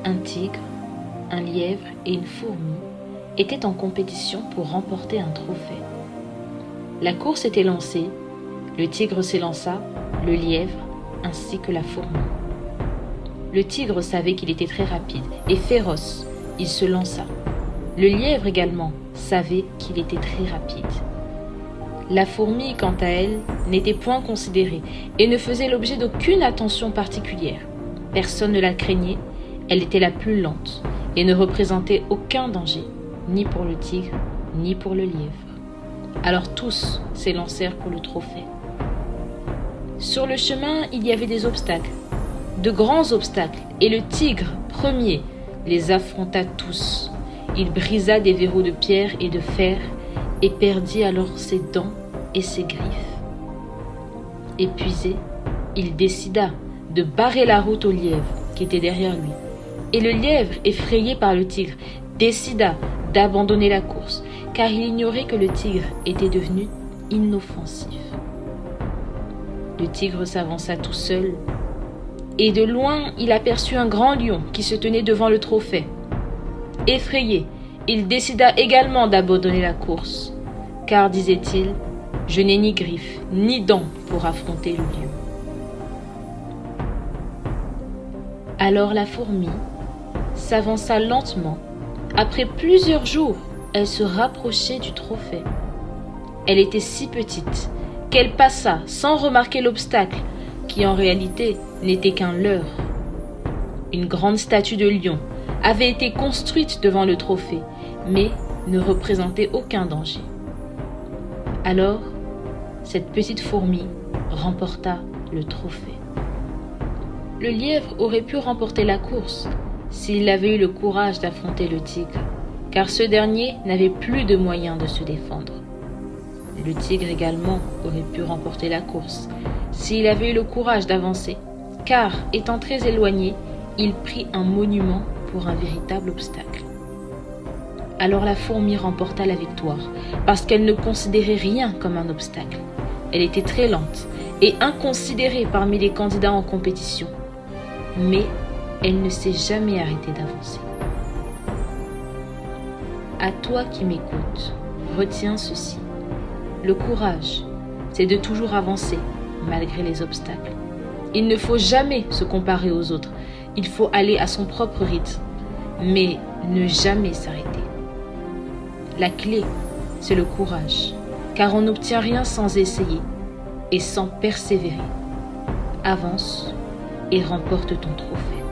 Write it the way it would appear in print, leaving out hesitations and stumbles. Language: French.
Un tigre, un lièvre et une fourmi étaient en compétition pour remporter un trophée. La course était lancée, le tigre s'élança, le lièvre ainsi que la fourmi. Le tigre savait qu'il était très rapide et féroce, il se lança. Le lièvre également savait qu'il était très rapide. La fourmi, quant à elle, n'était point considérée et ne faisait l'objet d'aucune attention particulière. Personne ne la craignait, elle était la plus lente et ne représentait aucun danger, ni pour le tigre, ni pour le lièvre. Alors tous s'élancèrent pour le trophée. Sur le chemin, il y avait des obstacles, de grands obstacles, et le tigre, premier, les affronta tous. Il brisa des verrous de pierre et de fer et perdit alors ses dents et ses griffes. Épuisé, il décida de barrer la route au lièvre qui était derrière lui. Et le lièvre, effrayé par le tigre, décida d'abandonner la course, car il ignorait que le tigre était devenu inoffensif. Le tigre s'avança tout seul, et de loin il aperçut un grand lion qui se tenait devant le trophée. Effrayé, il décida également d'abandonner la course, car, disait-il, je n'ai ni griffes ni dents pour affronter le lion. Alors la fourmi s'avança lentement. Après plusieurs jours, elle se rapprochait du trophée. Elle était si petite qu'elle passa sans remarquer l'obstacle, qui en réalité n'était qu'un leurre. Une grande statue de lion avait été construite devant le trophée, mais ne représentait aucun danger. Alors, cette petite fourmi remporta le trophée. Le lièvre aurait pu remporter la course s'il avait eu le courage d'affronter le tigre, car ce dernier n'avait plus de moyens de se défendre. Le tigre également aurait pu remporter la course s'il avait eu le courage d'avancer, car, étant très éloigné, il prit un monument pour un véritable obstacle. Alors la fourmi remporta la victoire, parce qu'elle ne considérait rien comme un obstacle. Elle était très lente et inconsidérée parmi les candidats en compétition, mais elle ne s'est jamais arrêtée d'avancer. À toi qui m'écoutes, retiens ceci. Le courage, c'est de toujours avancer malgré les obstacles. Il ne faut jamais se comparer aux autres. Il faut aller à son propre rythme, mais ne jamais s'arrêter. La clé, c'est le courage, car on n'obtient rien sans essayer et sans persévérer. Avance et remporte ton trophée.